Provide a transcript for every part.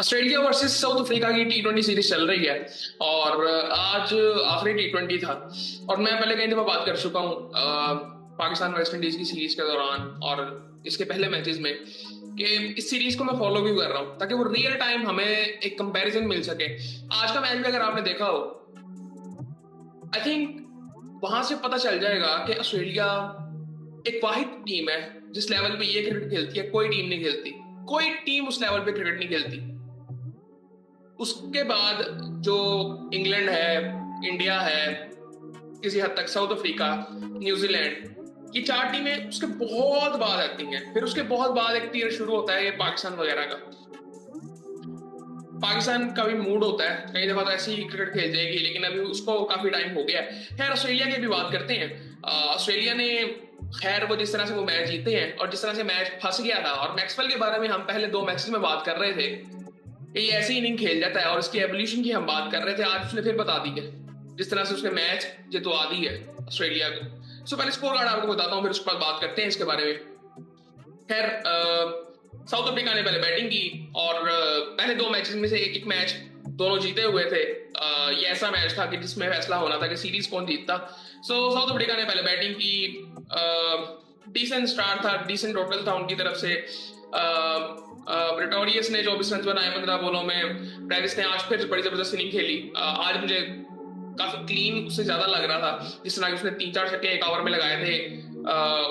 Australia versus south Africa की टी20 series चल रही है। और आज आखिरी टी20 था। और मैं पहले कई दफा बात कर चुका हूँ पाकिस्तान वेस्ट इंडीज की सीरीज के दौरान और इसके पहले मैचेस में कि इस सीरीज को मैं फॉलो भी कर रहा हूँ ताकि वो रियल टाइम हमें एक कंपैरिजन मिल सके। आज का मैच भी अगर आपने देखा हो, आई थिंक वहां से पता चल जाएगा कि ऑस्ट्रेलिया एक वाहिद टीम है जिस लेवल पे ये क्रिकेट खेलती है कोई टीम नहीं खेलती। कोई टीम उस लेवल पे क्रिकेट नहीं खेलती। उसके बाद जो इंग्लैंड है, इंडिया है, किसी हद तक साउथ अफ्रीका, न्यूजीलैंड, ये चार टीमें उसके बहुत बाद आती हैं। फिर उसके बहुत बाद एक टीयर शुरू होता है ये पाकिस्तान वगैरह का। पाकिस्तान का भी मूड होता है, कई दफा तो ऐसी ही क्रिकेट खेल जाएगी, लेकिन अभी उसको काफी टाइम हो गया है। खैर ऑस्ट्रेलिया की भी बात करते हैं। ऑस्ट्रेलिया ने खैर वो जिस तरह से वो मैच जीते हैं और जिस तरह से मैच फंस गया था, और मैक्सवेल के बारे में हम पहले दो मैचेस में बात कर रहे थे कि ये ऐसे ही इनिंग खेल जाता है, और इसकी एवोल्यूशन की हम बात कर रहे थे। आज उसने फिर बता दी है जिस तरह से उसने मैच जितवा दी है ऑस्ट्रेलिया को। सो पहले स्कोर कार्ड आपको बताता हूँ, फिर उसके बाद बात करते हैं इसके बारे में। खैर साउथ अफ्रीका ने पहले बैटिंग की और पहले दो मैचेस में से एक मैच दोनों जीते हुए थे। ये ऐसा मैच था कि जिसमें फैसला होना था कि सीरीज कौन जीतता। सो साउथ अफ्रीका ने पहले बैटिंग की। डिसेंट स्टार्ट था, डिसेंट टोटल था उनकी तरफ से। प्रेटोरियस ने 24 रन बनाए 15 बॉलों में। ट्रेविस ने आज फिर बड़ी जबरदस्त इनिंग खेली। आज मुझे काफी क्लीन उससे ज्यादा लग रहा था, जिस तरह की उसने 3-4 छक्के एक ओवर में लगाए थे।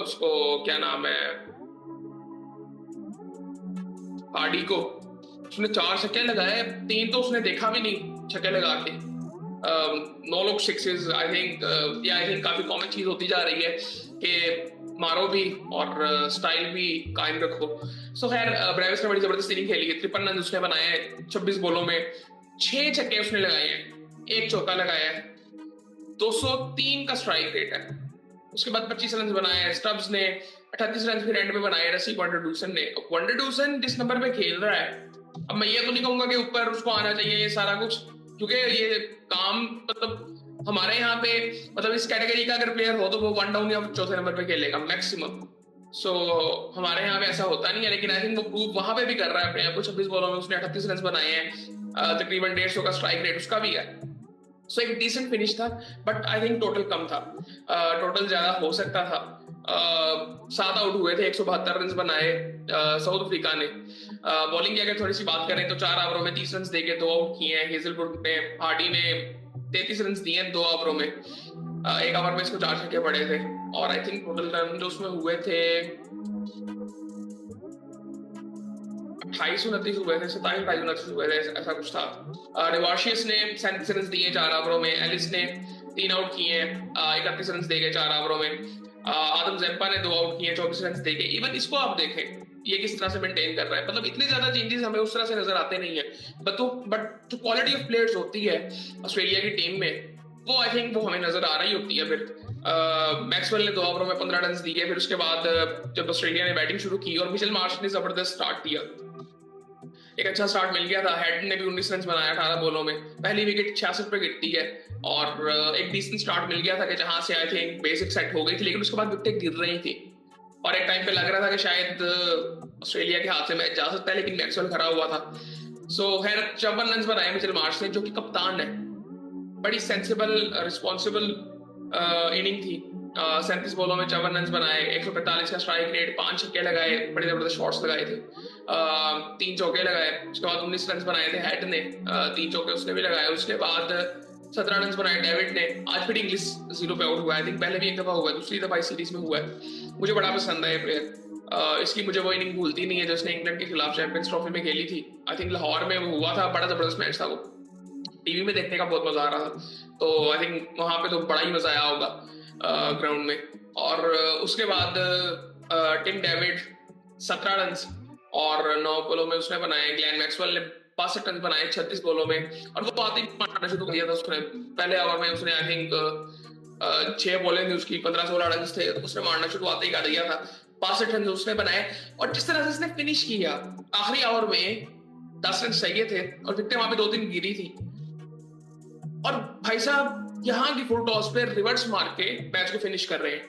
उसको क्या नाम है, हार्डी को उसने 4 छक्के लगाए, 3 तो उसने देखा भी नहीं छक्के लगा के। 9 लोग सिक्सेस। आई थिंक काफी कॉमन चीज होती जा रही है कि मारो भी और स्टाइल भी कायम रखो। सो खैर ब्रेविस ने बड़ी जबरदस्त इनिंग खेली है। 53 रन उसने बनाए हैं 26 बॉलों में। 6 छक्के उसने लगाए हैं, एक चौका लगाया है। 203 का स्ट्राइक रेट है। उसके बाद 25 रन बनाए हैं स्टब्स ने। 38 रन फिर एंड में बनाए रसी वंडरडूसन ने। वंडरडूसन जिस नंबर पे खेल रहा है, अब मैं ये तो नहीं कहूंगा कि ऊपर उसको आना चाहिए ये सारा कुछ, क्योंकि ये काम मतलब हमारे यहाँ पे मतलब इस कैटेगरी का अगर प्लेयर हो तो वो वन डाउन या चौथे नंबर पे खेलेगा मैक्सिमम। सो हमारे यहाँ पे ऐसा होता नहीं है, लेकिन आई थिंक वो प्रूव वहां पे भी कर रहा है अपने आप को। 26 बॉलों में उसने 38 रन बनाए हैं। तकरीबन 150 का स्ट्राइक रेट उसका भी है। सो एक डिसेंट फिनिश था, बट आई थिंक टोटल कम था। टोटल ज्यादा हो सकता था। 7 आउट हुए थे, 172 रन बनाए साउथ अफ्रीका ने। बॉलिंग की अगर थोड़ी सी बात करें तो 4 ओवरों में 30 रन देके 2 आउट किए हैं। हेजलवुड ने, हार्डी ने 33 रन दिए हैं 2 ओवरों में। एक ओवर में इसको 4 छक्के पड़े थे। और आई थिंक टोटल रन जो उसमें हुए थे 28-29 हुए थे, 27-28-29 हुए थे, ऐसा कुछ था। रिवाशियस ने 37 रन दिए 4 ओवरों में। एलिस ने 3 आउट किए हैं, 31 रन देके 4 ओवरों में। आदम जेम्पा ने 2 आउट किए 24 रन देके। इवन इसको आप देखें ये किस तरह से मेंटेन कर रहा है, मतलब इतने ज्यादा चेंजेस हमें उस तरह से नजर आते नहीं है। बट जो क्वालिटी ऑफ प्लेयर्स होती है ऑस्ट्रेलिया की टीम में, वो आई थिंक वो हमें नजर आ रही होती है। फिर मैक्सवेल ने 2 ओवरों में 15 रन दिए। फिर उसके बाद जब ऑस्ट्रेलिया ने बैटिंग शुरू की और मिचेल मार्श ने जबरदस्त स्टार्ट दिया, एक अच्छा स्टार्ट मिल गया था। हेड ने भी 19 रन बनाया 18 बॉलों में। पहली विकेट 66 पे गिरती है और एक डिसेंट स्टार्ट मिल गया था कि जहां से आई थिंक बेसिक सेट हो गई थी, लेकिन उसके बाद विकेटें गिर रही थी और एक टाइम पे लग रहा था कि शायद ऑस्ट्रेलिया के हाथ से मैच जा सकता है, लेकिन मैक्सवेल खड़ा हुआ था। सो खैर 54 रन बनाए मिचेल मार्श ने, जो कि कप्तान है। बड़ी सेंसिबल रिस्पॉन्सिबल इनिंग थी। 37 बॉलों में 54 रन बनाए, 145 का स्ट्राइक रेट, 5 छक्के लगाए, बड़े जबरदस्त शॉट्स लगाए थे। 3 चौके लगाए। उसके बाद 19 रन बनाए थे हेड ने। 3 चौके उसने भी लगाए। उसके बाद 17 रन बनाए डेविड ने। आज फिर इंग्लिश 0 पे आउट हुआ है। आई थिंक पहले भी एक दफा हुआ है, दूसरी दफा इस सीरीज में हुआ है। मुझे बड़ा पसंद है ये प्लेयर। इसकी मुझे वो इनिंग भूलती नहीं है जो उसने इंग्लैंड के खिलाफ चैंपियंस ट्रॉफी में खेली थी। आई थिंक लाहौर में वो हुआ था, बड़ा जबरदस्त मैच था वो। टीवी में देखने का बहुत मजा आ रहा था, तो आई थिंक वहां पे तो बड़ा ही मजा आया होगा ग्राउंड में। और उसके बाद टिम डेविड 17 रन और 9 बॉलों में उसने बनाए। ग्लेन मैक्सवेल ने 62 रन बनाए 36 बॉलों में, और वो आते ही मारना शुरू कर दिया था उसने। पहले ओवर में उसने आई थिंक 6 बॉलें थी उसकी, 15-16 रन थे, तो उसने मारना शुरू आते ही कर दिया था। 62 रन उसने बनाए। और जिस तरह से उसने फिनिश किया आखिरी ओवर में, 10 रन चाहिए थे और विकेटें वहां पे 2-3 गिरी थी, और भाई साहब यहाँ की फुल टॉस पे रिवर्स मार के मैच को फिनिश कर रहे हैं।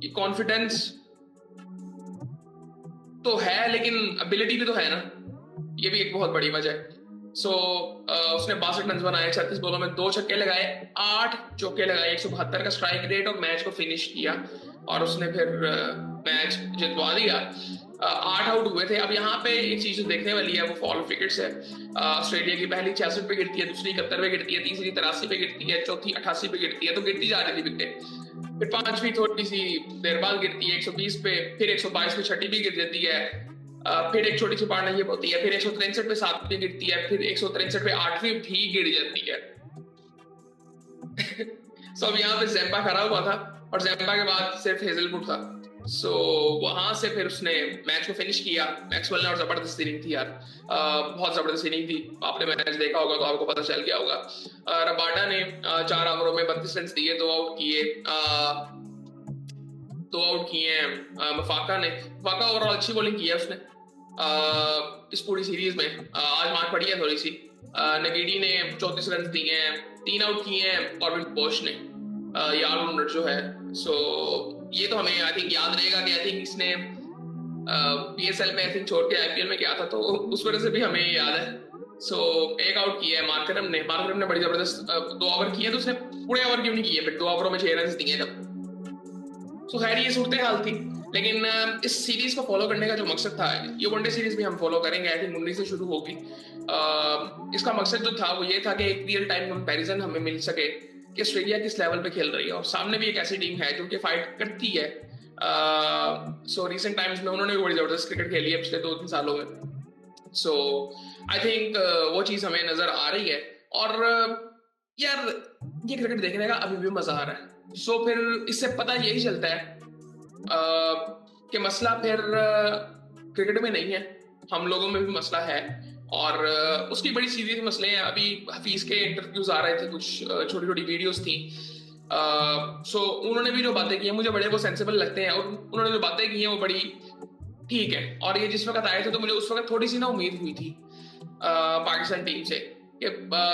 ये कॉन्फिडेंस तो है, लेकिन एबिलिटी भी तो है ना। ये भी एक बहुत बड़ी वजह है। सो उसने 62 रन बनाए, 36 बॉलों में 2 छक्के लगाए, 8 चौके लगाए, 172 का स्ट्राइक रेट और मैच को फिनिश किया और उसने फिर मैच जितवा दिया। 8 आउट हुए थे। अब यहाँ पे एक चीज जो देखने वाली है वो फॉल ऑफ विकेट्स है। ऑस्ट्रेलिया की पहली 66 पे गिरती है, दूसरी 71 पे गिरती है, तीसरी 83 पे गिरती है, चौथी 88 पे गिरती है, तो गिरती जा रही थी विकेट। फिर पांचवी थोड़ी सी देर बाद गिरती है 120 पे, फिर 122 पे छठी भी गिर जाती है, फिर एक छोटी सी पार्टनरशिप होती है, फिर 163 पे 7वीं गिरती है, फिर 163 पे 8वीं भी गिर जाती है। सो अब यहाँ पे ज़ेम्पा खड़ा हुआ था और ज़ेम्पा के बाद सिर्फ हेजलवुड था। सो वहां से फिर उसने मैच को फिनिश किया। मैक्सवेल ने, और जबरदस्त इनिंग थी यार, बहुत जबरदस्त इनिंग थी। आपने मैच देखा होगा तो आपको पता चल गया होगा। रबाडा ने 4 ओवरों में 32 रन दिए, 2 आउट किए। 2 आउट किए हैं मफाका ने। मफाका ओवरऑल अच्छी बॉलिंग की है उसने इस पूरी सीरीज में। आज मार पड़ी है थोड़ी सी। नगीडी ने 34 रन दिए हैं, 3 आउट किए हैं कॉर्बिन बोश ने, यार जो है। सो ये तो हमें आई थिंक याद रहेगा कि आई थिंक इसने पीएसएल में आई थिंक छोड़ के आईपीएल में किया था, तो उस वजह से भी हमें याद है। सो एक आउट किया है मार्करम ने बड़ी जबरदस्त 2 ओवर किए, तो उसने पूरे ओवर क्यों नहीं किए, फिर 2 ओवरों में 6 रन दिए जब। सो खैर ये सूरत हाल थी। लेकिन इस सीरीज को फॉलो करने का जो मकसद था, ये वनडे सीरीज भी हम फॉलो करेंगे, आई थिंक 19 से शुरू होगी। इसका मकसद जो था वो ये था कि एक रियल टाइम कंपैरिजन हमें मिल सके कि ऑस्ट्रेलिया किस लेवल पे खेल रही है, और सामने भी एक ऐसी टीम है जो कि फाइट करती है। सो रिसेंट टाइम्स में उन्होंने भी बड़ी जबरदस्त क्रिकेट खेली है पिछले 2-3 सालों में। सो आई थिंक वो चीज हमें नजर आ रही है। और यार ये क्रिकेट देखने का अभी भी मजा आ रहा है। सो फिर इससे पता यही चलता है कि मसला फिर क्रिकेट में नहीं है, हम लोगों में भी मसला है। और उसकी बड़ी सीधी मसले हैं। अभी हफीज के इंटरव्यूज आ रहे थे, कुछ छोटी छोटी वीडियोस थी। सो उन्होंने भी जो बातें की हैं मुझे बड़े वो सेंसिबल लगते हैं, और उन्होंने जो बातें की हैं वो बड़ी ठीक है। और ये जिस वक्त आए थे तो मुझे उस वक्त थोड़ी सी ना उम्मीद हुई थी पाकिस्तान टीम से कि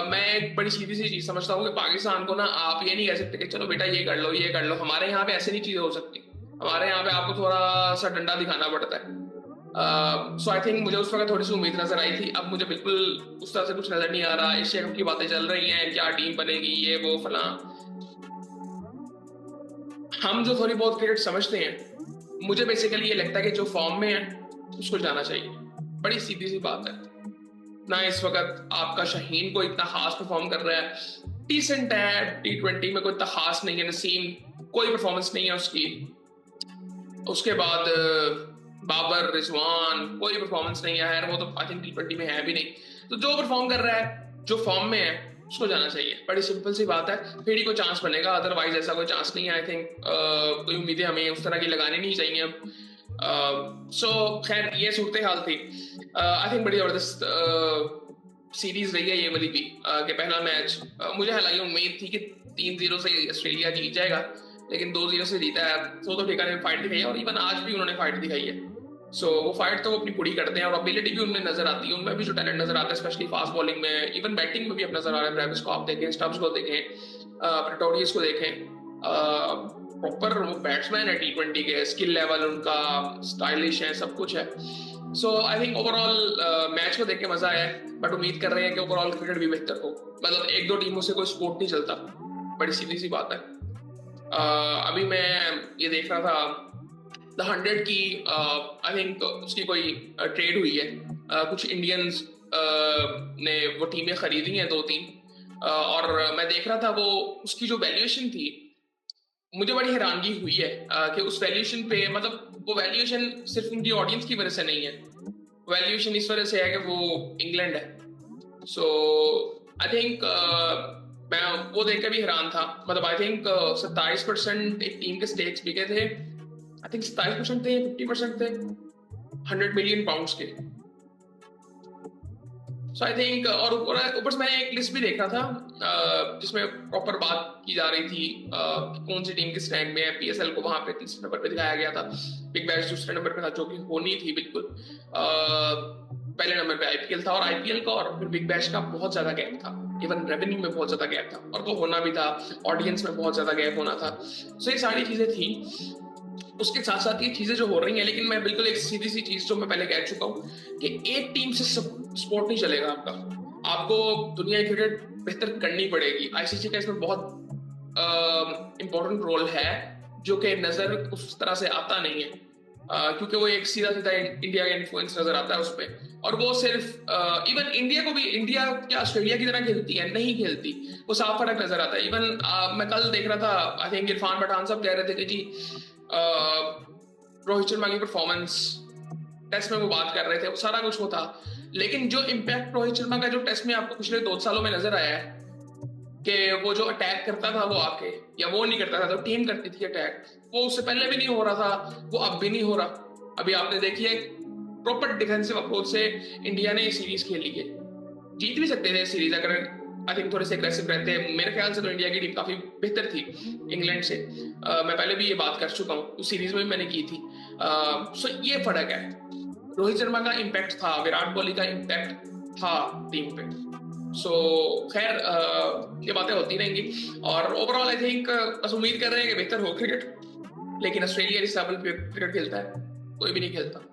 मैं एक बड़ी सीधी सी चीज समझता हूँ कि पाकिस्तान को ना आप ये नहीं कह सकते कि चलो बेटा ये कर लो ये कर लो। हमारे यहाँ पे ऐसे नहीं चीजें हो सकती। हमारे यहाँ पे आपको थोड़ा सा डंडा दिखाना पड़ता है। सो आई थिंक मुझे उस वक्त थोड़ी सी उम्मीद नजर आई थी। अब मुझे बिल्कुल उस तरह से कुछ नजर नहीं आ रहा। एशिया कप की बातें चल रही हैं, क्या टीम बनेगी, ये वो फला। हम जो थोड़ी बहुत क्रिकेट समझते हैं, मुझे बेसिकली ये लगता है कि जो फॉर्म में है उसको जाना चाहिए। बड़ी सीधी सी बात है ना। इस वक्त आपका शाहीन को इतना खास परफॉर्म कर रहा है, डिसेंट है, T20 में कोई इतना खास नहीं है। नसीम कोई परफॉर्मेंस नहीं है उसकी। उसके बाद बाबर, रिजवान कोई परफॉर्मेंस नहीं है, वो तो आई थिंक T20 में है भी नहीं। तो जो परफॉर्म कर रहा है, जो फॉर्म में है, उसको जाना चाहिए। बड़ी सिंपल सी बात है। फिर ही कोई चांस बनेगा, अदरवाइज ऐसा कोई चांस नहीं है। आई थिंक कोई उम्मीदें हमें उस तरह की लगानी नहीं चाहिए अब। सो खैर ये सूरत हाल थी। आई थिंक बड़ी जबरदस्त सीरीज रही है ये वाली भी। कि पहला मैच मुझे हालांकि उम्मीद थी कि 3-0 से ऑस्ट्रेलिया जीत जाएगा, लेकिन 2-0 से जीता है। तो ठिकाने में फाइट दिखाई है, और इवन आज भी उन्होंने फाइट दिखाई है। सो वो फाइट तो वो अपनी पूरी करते हैं, और एबिलिटी भी उनमें नजर आती है। उनमें भी जो टैलेंट नजर आता है, स्पेशली फास्ट बॉलिंग में, इवन बैटिंग में भी अब नजर आ रहा है। ट्रेविस को आप देखें, स्टब्स को देखें, प्रेटोरियस को देखें, प्रॉपर बैट्समैन है T20 के। स्किल लेवल उनका स्टाइलिश है, सब कुछ है। सो आई थिंक ओवरऑल मैच को देख के मजा आया है, बट उम्मीद कर रहे हैं कि ओवरऑल क्रिकेट भी बेहतर हो। मतलब 1-2 टीमों से कोई स्पोर्ट नहीं चलता, बड़ी सीधी सी बात है। अभी मैं ये देख रहा था द 100 की, आई थिंक उसकी कोई ट्रेड हुई है। कुछ इंडियंस ने वो टीमें खरीदी हैं 2-3, और मैं देख रहा था वो उसकी जो वैल्यूएशन थी, मुझे बड़ी हैरानगी हुई है कि उस वैल्यूएशन पे, मतलब वो वैल्यूएशन सिर्फ उनकी ऑडियंस की वजह से नहीं है। वैल्यूएशन इस वजह से है कि वो इंग्लैंड है। सो आई थिंक मैं वो देख के भी हैरान था। मतलब आई थिंक 27% एक टीम के स्टेक्स बिके थे। आई थिंक 27% थे, 50% थे, 100 मिलियन पाउंड्स के। सो आई थिंक, और ऊपर से मैंने एक लिस्ट भी देखा था जिसमें प्रॉपर बात की जा रही थी कौन सी टीम किस रैंक में है। पीएसएल को वहां पे 30 नंबर पे दिखाया गया था, बिग बैश दूसरे नंबर पे था, जो कि होनी थी बिल्कुल। पहले नंबर पे आईपीएल था, और आईपीएल का और फिर बिग बैश का बहुत ज्यादा गैप था। इवन रेवेन्यू में बहुत ज्यादा गैप था, और वो होना भी था। ऑडियंस में बहुत ज्यादा गैप होना था। सो ये सारी चीजें थी। उसके साथ साथ ये चीजें जो हो रही हैं, लेकिन मैं बिल्कुल एक सीधी सी चीज जो मैं पहले कह चुका हूँ कि एक टीम से स्पोर्ट नहीं चलेगा आपका। आपको दुनिया की क्रिकेट बेहतर करनी पड़ेगी। आईसीसी का इसमें बहुत इंपॉर्टेंट रोल है, जो कि नजर उस तरह से आता नहीं है, क्योंकि वो एक सीधा सीधा इंडिया का इन्फ्लुएंस नजर आता है उसमें। और वो सिर्फ इवन इंडिया को भी, इंडिया क्या ऑस्ट्रेलिया की तरह खेलती है? नहीं खेलती। वो साफ फर्क नजर आता है। इवन मैं कल देख रहा था, आई थिंक इरफान पठान साहब कह रहे थे कि जी रोहित शर्मा की परफॉर्मेंस टेस्ट में वो बात कर रहे थे, वो सारा कुछ वो था। लेकिन जो इम्पैक्ट रोहित शर्मा का जो टेस्ट में आपको पिछले 2 सालों में नजर आया है कि वो जो अटैक करता था वो आके, या वो नहीं करता था तो टीम करती थी अटैक, वो उससे पहले भी नहीं हो रहा था, वो अब भी नहीं हो रहा। अभी आपने देखी है प्रॉपर डिफेंसिव अप्रोच से इंडिया ने ये सीरीज खेली है। जीत भी सकते थे सीरीज अगर आई थिंक थोड़े से एग्रेसिव रहते। मेरे ख्याल से तो इंडिया की टीम काफी बेहतर थी इंग्लैंड से। मैं पहले भी ये बात कर चुका हूँ, उस सीरीज में भी मैंने की थी। सो ये फर्क है। रोहित शर्मा का इम्पैक्ट था, विराट कोहली का इम्पैक्ट था टीम पे। सो खैर ये बातें होती रहेंगी। और ओवरऑल आई थिंक बस उम्मीद कर रहे हैं कि बेहतर हो क्रिकेट, लेकिन ऑस्ट्रेलिया इस लेवल पे क्रिकेट खेलता है, कोई भी नहीं खेलता।